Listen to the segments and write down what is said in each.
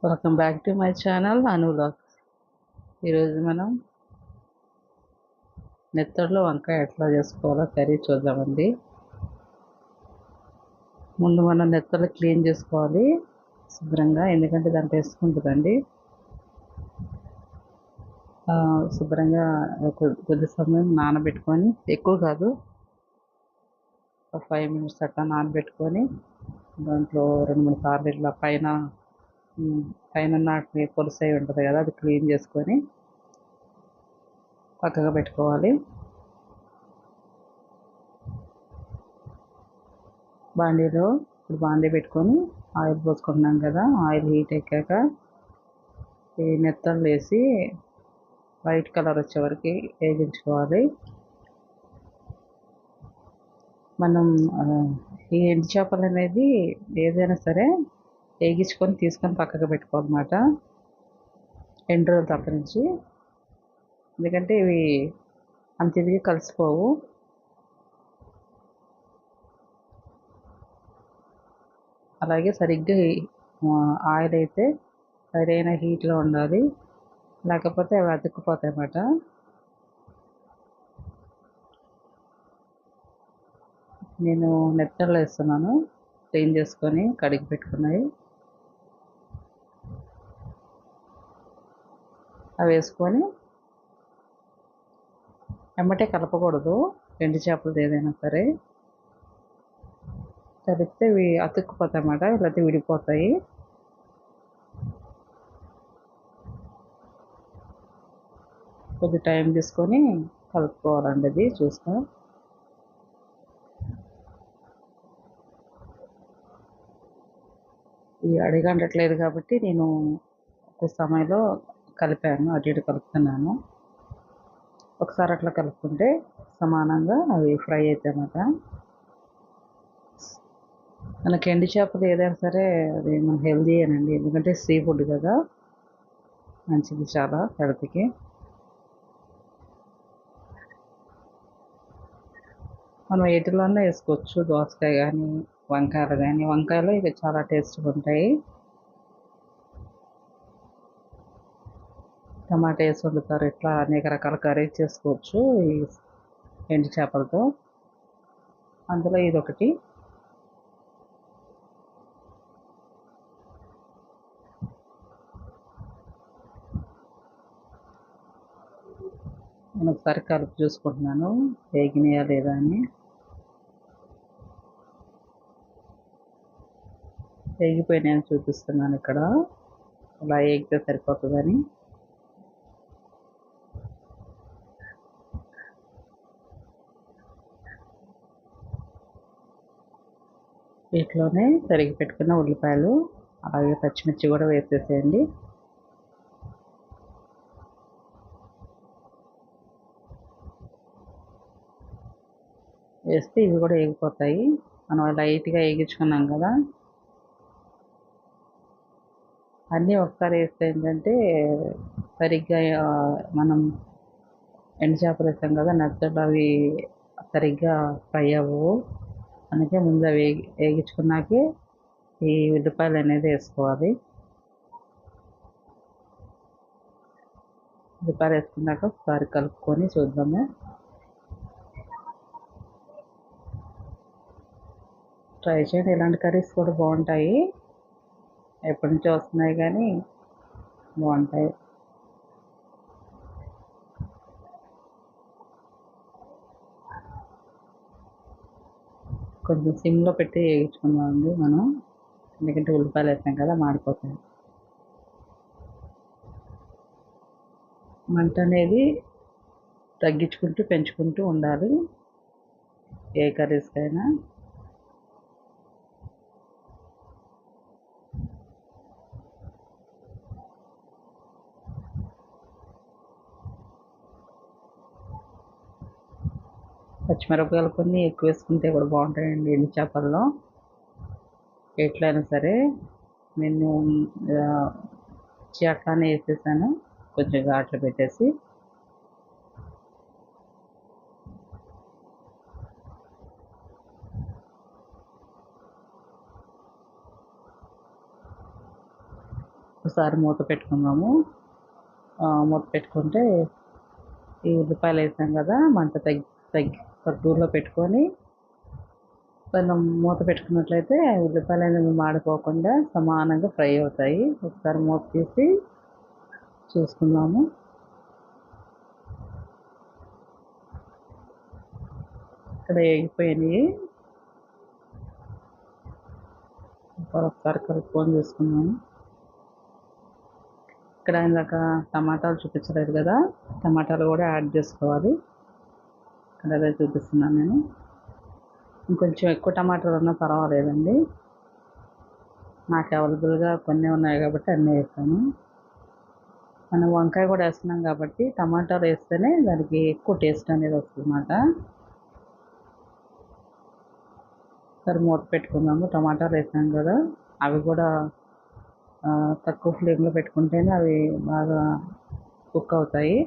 Welcome back to my channel Anu vlogs. ఈరోజు మనం నెత్తడిలో వంకాయ ఎట్లా చేసుకోవాలో కర్రీ చూద్దామండి. ముందు మనం నెత్తళ్ళు క్లీన్ చేసుకోవాలి శుభ్రంగా, ఎందుకంటే దాంట్లో వేసుకుంటుందండి. శుభ్రంగా కొద్ది సమయం నానబెట్టుకొని, ఎక్కువ కాదు, ఒక 5 minutes అట్లా నానబెట్టుకొని దాంట్లో 2-3 సార్లు ఇట్లా పైన నాటిని పొలుసై ఉంటుంది కదా, అది క్లీన్ చేసుకొని పక్కగా పెట్టుకోవాలి. ఇప్పుడు బాండీ పెట్టుకొని ఆయిల్ పోసుకుంటున్నాం కదా, ఆయిల్ హీట్ ఎక్కాక ఈ నెత్తళ్ళు వేసి వైట్ కలర్ వచ్చే వరకు వేగించుకోవాలి. మనం ఈ ఎండు చేపలు అనేది ఏదైనా సరే వేగించుకొని తీసుకొని పక్కకు పెట్టుకోవాలన్నమాట, ఎండు రోజులు తప్ప నుంచి. ఎందుకంటే ఇవి అంత ఇదిగా కలిసిపోవు. అలాగే సరిగ్గా ఆయిల్ అయితే సరైన హీట్లో ఉండాలి, లేకపోతే అవి అతుక్కుపోతాయి అన్నమాట. నేను నెత్తళ్ళు వేస్తున్నాను, క్లీన్ చేసుకొని కడిగి పెట్టుకున్నాయి. అవి వేసుకొని ఎమ్మటే కలపకూడదు, ఎండు చేపలు ఏదైనా సరే. కలిపితే ఇవి అతుక్కుపోతాయి అన్నమాట, లేకపోతే విడిపోతాయి. కొద్ది టైం తీసుకొని కలుపుకోవాలండి, అది చూస్తా. ఇది అడిగంటట్లేదు కాబట్టి నేను ఒక సమయంలో కలిపాను, అటు ఇటు కలుపుతున్నాను. ఒకసారి అట్లా కలుపుకుంటే సమానంగా అవి ఫ్రై అవుతాయి అన్నమాట. మనకి ఎండు చేపలు ఏదైనా సరే అది మన హెల్దీ అనండి, ఎందుకంటే సీ ఫుడ్ కదా, మంచిది చాలా హెల్త్కి. మనం ఎటులోనే వేసుకోవచ్చు, దోసకాయ కానీ వంకాయలు కానీ. వంకాయలు ఇవి చాలా టేస్ట్గా ఉంటాయి. టమాటా వేసి వండుతారు, ఇట్లా అనేక రకాల కర్రీ చేసుకోవచ్చు ఈ ఎండు చేపలతో. అందులో ఇదొకటి. నేను ఒకసారి కలిపి చూసుకుంటున్నాను వేగినాయా లేదా అని. వేగిపోయినాయని చూపిస్తున్నాను ఇక్కడ, అలా వేగితే సరిపోతుందని. వీటిలోనే తరిగి పెట్టుకున్న ఉల్లిపాయలు అలాగే పచ్చిమిర్చి కూడా వేసేసేయండి. వేస్తే ఇవి కూడా వేగిపోతాయి. మనం లైట్గా వేగించుకున్నాం కదా, అన్నీ ఒకసారి వేస్తే ఏంటంటే సరిగ్గా మనం ఎండు చేపలు వేస్తాం కదా, నచ్చలు అవి సరిగ్గా ఫ్రై అవ్వవు. అందుకే ముందు అవి వేగించుకున్నాకే ఈ ఉల్లిపాయలు అనేది వేసుకోవాలి. ఉల్లిపాయలు వేసుకున్నాక ఒకసారి కలుపుకొని చూద్దాము. ట్రై చేయండి, ఇలాంటి కర్రీస్ కూడా బాగుంటాయి. ఎప్పటి నుంచో వస్తున్నాయి కానీ బాగుంటాయి. కొంచెం సిమ్లో పెట్టి వేయించుకుందామండి మనం, ఎందుకంటే ఉల్లిపాయలు వేసాం కదా, మాడిపోతాయి. మంట అనేది తగ్గించుకుంటూ పెంచుకుంటూ ఉండాలి ఏ కర్రీస్కైనా. పచ్చిమిరపకాయలు కొన్ని ఎక్కువ వేసుకుంటే కూడా బాగుంటాయండి ఎండు చేపల్లో. ఎట్లయినా సరే నేను అట్లానే వేసేసాను, కొంచెం ఘాట్లు పెట్టేసి. ఒకసారి మూత పెట్టుకుందాము. మూత పెట్టుకుంటే ఈ ఉల్లిపాయలు వేసాం కదా, మంట తగ్గి తక్కువలో పెట్టుకొని మనం మూత పెట్టుకున్నట్లయితే ఉల్లిపాయలు అనేవి మాడిపోకుండా సమానంగా ఫ్రై అవుతాయి. ఒకసారి మూత తీసి చూసుకుందాము. ఇక్కడ వేగిపోయినాయి. ఒకసారి కలుపుకొని చూసుకున్నాము. ఇక్కడ ఇందాక టమాటాలు చూపించలేదు కదా, టమాటాలు కూడా యాడ్ చేసుకోవాలి. ఇక్కడ అదే చూపిస్తున్నాను నేను. ఇంకొంచెం ఎక్కువ టమాటాలు ఉన్నా పర్వాలేదండి, నాకు అవైలబుల్గా కొన్ని ఉన్నాయి కాబట్టి అన్నీ వేస్తాను. మనం వంకాయ కూడా వేస్తున్నాం కాబట్టి టమాటాలు వేస్తేనే దానికి ఎక్కువ టేస్ట్ అనేది వస్తుంది అన్నమాట. సరే మూత పెట్టుకుందాము. టమాటాలు వేసాం కదా, అవి కూడా తక్కువ ఫ్లేమ్లో పెట్టుకుంటేనే అవి బాగా కుక్ అవుతాయి.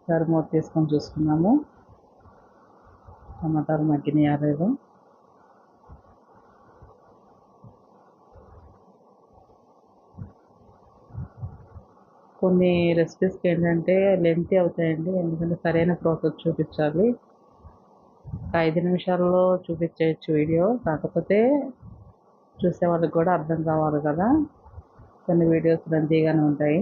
సరే మూత తీసుకొని చూసుకున్నాము టమాటాలు మగ్గినాయా లేదో. కొన్ని రెసిపీస్కి ఏంటంటే లెంతీ అవుతాయండి, ఎందుకంటే సరైన ప్రాసెస్ చూపించాలి. 5 నిమిషాల్లో చూపించేయచ్చు వీడియో, కాకపోతే చూసే వాళ్ళకి కూడా అర్థం కావాలి కదా, కొన్ని వీడియోస్ లెంతీగానే ఉంటాయి.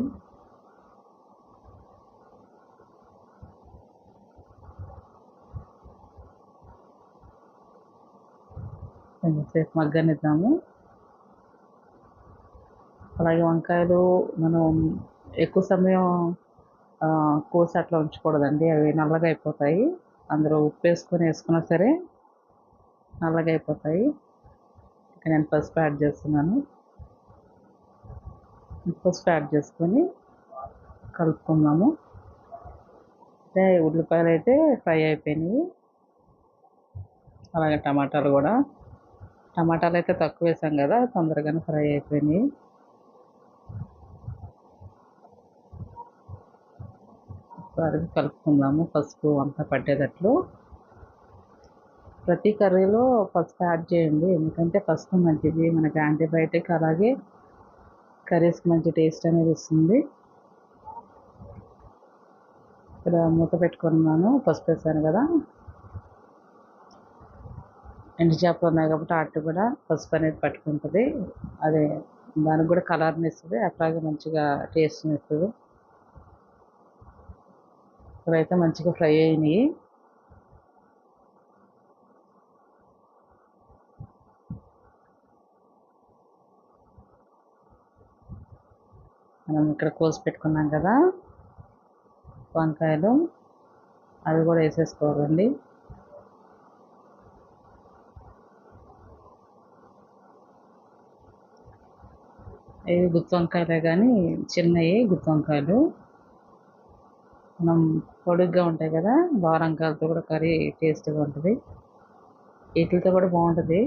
కొంచెంసేపు మగ్గనిద్దాము. అలాగే వంకాయలు మనం ఎక్కువ సమయం కోసి అట్లా ఉంచకూడదండి, అవి నల్లగా అయిపోతాయి. అందులో ఉప్పు వేసుకున్నా సరే నల్లగా అయిపోతాయి. ఇక నేను పసుపు యాడ్ చేస్తున్నాను. పసుపు యాడ్ చేసుకొని కలుపుకుందాము. అంటే ఉల్లిపాయలు అయితే ఫ్రై అయిపోయినాయి. అలాగే టమాటాలు అయితే తక్కువ వేసాం కదా, తొందరగానే ఫ్రై అయిపోయినాయి. ఒకసారి కలుపుకుందాము, పసుపు అంతా పట్టేటట్లు. ప్రతి కర్రీలో పసుపు యాడ్ చేయండి, ఎందుకంటే పసుపు మంచిది మనకి, యాంటీబయాటిక్. అలాగే కర్రీస్కి మంచి టేస్ట్ అనేది ఇస్తుంది. ఇక్కడ మూత పెట్టుకున్నాను, పసుపు వేసాను కదా. ఎండు చేపలు ఉన్నాయి కాబట్టి వాటి కూడా పసుపు అనేది పట్టుకుంటుంది. అదే దానికి కూడా కలర్ని ఇస్తుంది, అట్లాగే మంచిగా టేస్ట్ని ఇస్తుంది. ఇప్పుడైతే మంచిగా ఫ్రై అయినాయి. మనం ఇక్కడ కోసి పెట్టుకున్నాం కదా వంకాయలు, అవి కూడా వేసేసుకోవాలండి. ఇవి గుత్తి వంకాయలే కానీ చిన్నవి గుత్తి వంకాయలు. మనం పొడుగ్గా ఉంటాయి కదా, బారంకాయలతో కూడా కర్రీ టేస్ట్గా ఉంటుంది. వీటితో కూడా బాగుంటుంది,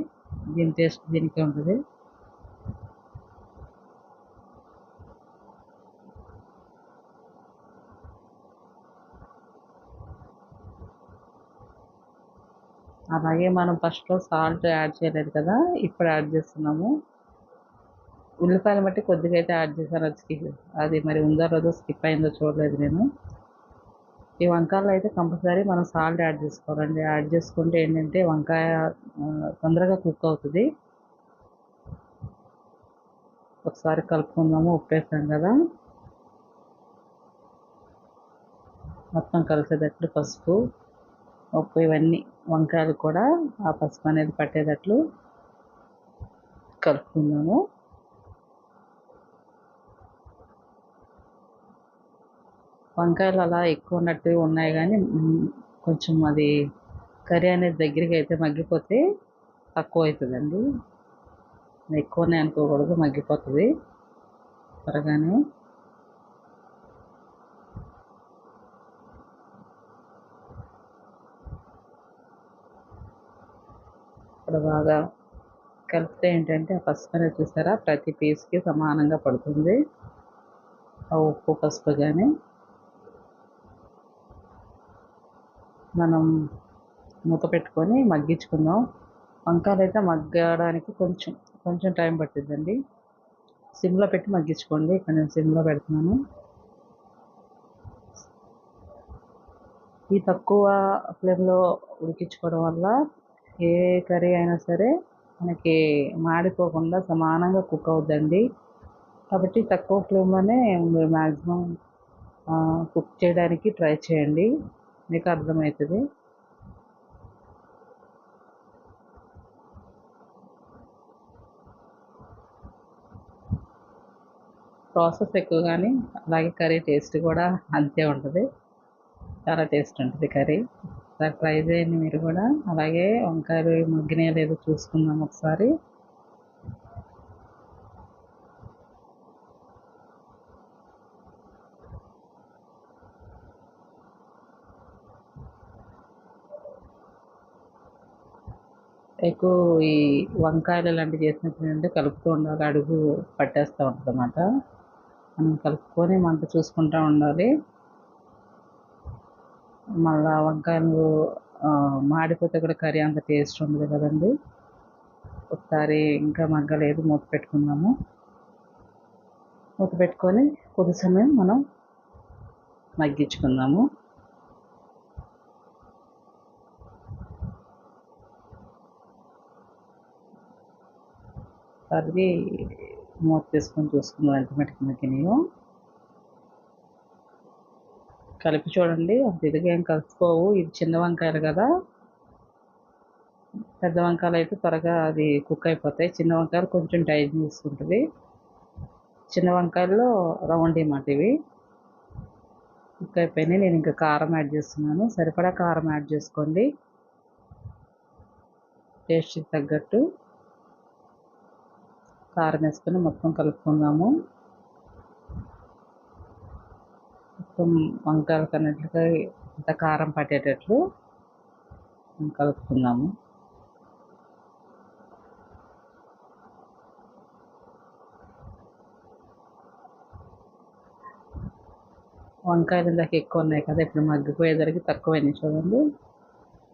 దీని టేస్ట్ దీనికే ఉంటుంది. అలాగే మనం ఫస్ట్లో సాల్ట్ యాడ్ చేయలేదు కదా, ఇప్పుడు యాడ్ చేస్తున్నాము. ఉల్లిపాయలు బట్టి కొద్దిగా అయితే యాడ్ చేశాను, అది మరి ఉందో లేదో స్కిప్ అయిందో చూడలేదు నేను. ఈ వంకాయలు అయితే కంపల్సరీ మనం సాల్ట్ యాడ్ చేసుకోవాలండి. యాడ్ చేసుకుంటే ఏంటంటే వంకాయ తొందరగా కుక్ అవుతుంది. ఒకసారి కలుపుకుందాము. ఉప్పు వేసాం కదా, మొత్తం కలిసేటట్లు పసుపు, ఉప్పు ఇవన్నీ వంకాయలు కూడా ఆ పసుపు అనేది పట్టేటట్లు కలుపుకుందాము. వంకాయలు అలా ఎక్కువ ఉన్నట్టు ఉన్నాయి కానీ కొంచెం అది కర్రీ అనేది దగ్గరికి అయితే మగ్గిపోతే తక్కువ అవుతుందండి, ఎక్కువనే అనుకోకూడదు, మగ్గిపోతుంది త్వరగానే. ఇప్పుడు బాగా కలిపితే ఏంటంటే ఆ పసుపు అనేది చూసారా, ప్రతి పీస్కి సమానంగా పడుతుంది ఆ ఉప్పు పసుపు. కానీ మనం మూత పెట్టుకొని మగ్గించుకుందాం. వంకాయలు అయితే మగ్గడానికి కొంచెం కొంచెం టైం పట్టిద్దండి. సిమ్లో పెట్టి మగ్గించుకోండి. ఇక్కడ నేను సిమ్లో పెడుతున్నాను. ఈ తక్కువ ఫ్లేమ్లో ఉడికించుకోవడం వల్ల ఏ కర్రీ అయినా సరే మనకి మాడిపోకుండా సమానంగా కుక్ అవుద్దండి. కాబట్టి తక్కువ ఫ్లేమ్లోనే మీరు మ్యాక్సిమం కుక్ చేయడానికి ట్రై చేయండి, మీకు అర్థమవుతుంది. ప్రాసెస్ ఎక్కువ కానీ అలాగే కర్రీ టేస్ట్ కూడా అంతే ఉంటుంది. చాలా టేస్ట్ ఉంటుంది కర్రీ. ఒకసారి ట్రై చేయండి మీరు కూడా. అలాగే వంకాయలు మగ్గినాయో లేదో చూసుకుందాం ఒకసారి. ఎక్కువ ఈ వంకాయలు లాంటివి చేసినప్పుడు కలుపుతూ ఉండాలి, అడుగు పట్టేస్తూ ఉంటుంది అన్నమాట. మనం కలుపుకొని మంట చూసుకుంటూ ఉండాలి. మళ్ళా వంకాయలు మాడిపోతే కూడా కర్రీ అంత టేస్ట్ ఉండదు కదండి. ఒకసారి ఇంకా మగ్గలేదు, మూత పెట్టుకుందాము. మూత పెట్టుకొని కొద్ది సమయం మనం మగ్గించుకుందాము. అది మూత తీసుకొని చూసుకుందాం ఎంత మటుకు మగ్గినాయో. కలిపి చూడండి, అంత ఇదిగా ఏం కలిసిపోవు. ఇది చిన్న వంకాయలు కదా, పెద్ద వంకాయలు అయితే త్వరగా అది కుక్ అయిపోతాయి. చిన్న వంకాయలు కొంచెం టైం తీసుకుంటుంది. చిన్న వంకాయల్లో రౌండ్ అన్నమాట ఇవి. కుక్ అయిపోయినాయి. నేను ఇంకా కారం యాడ్ చేస్తున్నాను. సరిపడా కారం యాడ్ చేసుకోండి, టేస్ట్కి తగ్గట్టు కారం వేసుకొని మొత్తం కలుపుకుందాము. మొత్తం వంకాయలు కన్నట్లుగా ఇంత కారం పట్టేటట్లు కలుపుకుందాము. వంకాయలు ఇందాక ఎక్కువ ఉన్నాయి కదా, ఇప్పుడు మగ్గిపోయేసరికి తక్కువైనాయి చూడండి.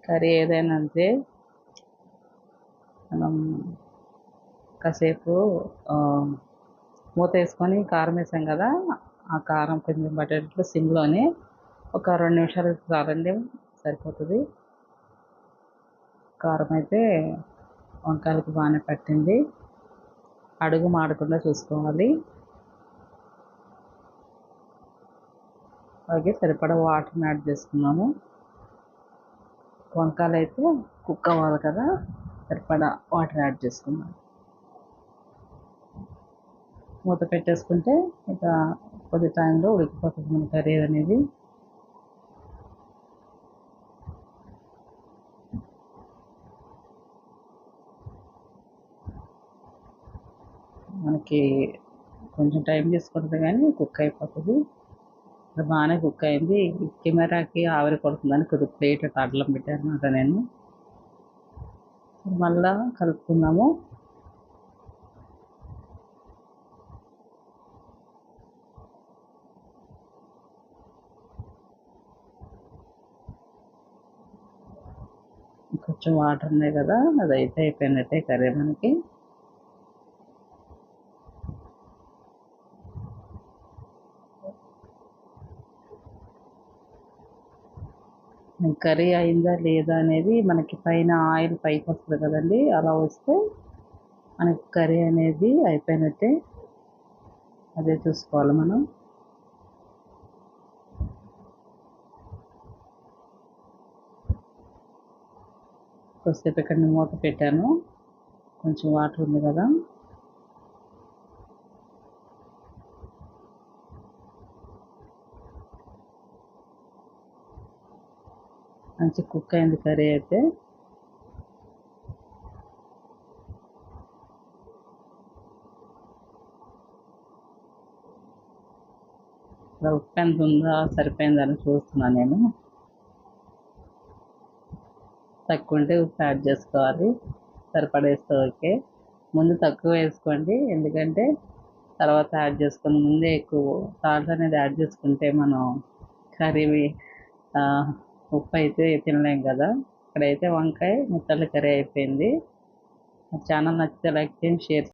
కర్రీ ఏదైనా అంతే, మనం కాసేపు మూత వేసుకొని కారం వేసాం కదా, ఆ కారం కొంచెం పట్టేటట్లు సిమ్లోనే ఒక 2 నిమిషాలు చాలండి, సరిపోతుంది. కారం అయితే వంకాయలకు బాగానే పట్టింది. అడుగు మాడకుండా చూసుకోవాలి. అలాగే సరిపడా వాటర్ని యాడ్ చేసుకున్నాము. వంకాయలు అయితే కుక్ అవ్వాలి కదా, సరిపడా వాటర్ యాడ్ చేసుకున్నాం. మూత పెట్టేసుకుంటే ఇక కొద్ది టైంలో ఉడికిపోతుంది మన కర్రీ అనేది. మనకి కొంచెం టైం తీసుకుంటుంది కానీ కుక్ అయిపోతుంది. అది బాగానే కుక్ అయింది. కెమెరాకి ఆవిరి కొడుతుందని కొద్దిగా ప్లేట్ అడ్డం పెట్టానమాట నేను. మళ్ళా కలుపుకుందాము. కొంచెం వాటర్ ఉన్నాయి కదా, అదైతే అయిపోయినట్టే కర్రీ మనకి. కర్రీ అయిందా లేదా అనేది మనకి పైన ఆయిల్ పైకి వస్తుంది కదండి, అలా వస్తే మనకి కర్రీ అనేది అయిపోయినట్టే. అదే చూసుకోవాలి మనం. కొద్దిసేపు ఇక్కడ మూత పెట్టాను, కొంచెం వాటర్ ఉంది కదా. మంచి కుక్ అయింది కర్రీ అయితే. ఉప్పు ఎంత ఉందా సరిపోయిందని చూస్తున్నాను నేను. తక్కువ ఉంటే ఉప్పు యాడ్ చేసుకోవాలి, సరిపడేస్తే ఓకే. ముందు తక్కువ వేసుకోండి, ఎందుకంటే తర్వాత యాడ్ చేసుకుని ముందే ఎక్కువ సాల్ట్ అనేది యాడ్ చేసుకుంటే మనం కర్రీ ఉప్పు అయితే తినలేం కదా. ఇక్కడైతే వంకాయ ముక్కల కర్రీ అయిపోయింది. ఛానల్ నచ్చితే లైక్ చేయండి, షేర్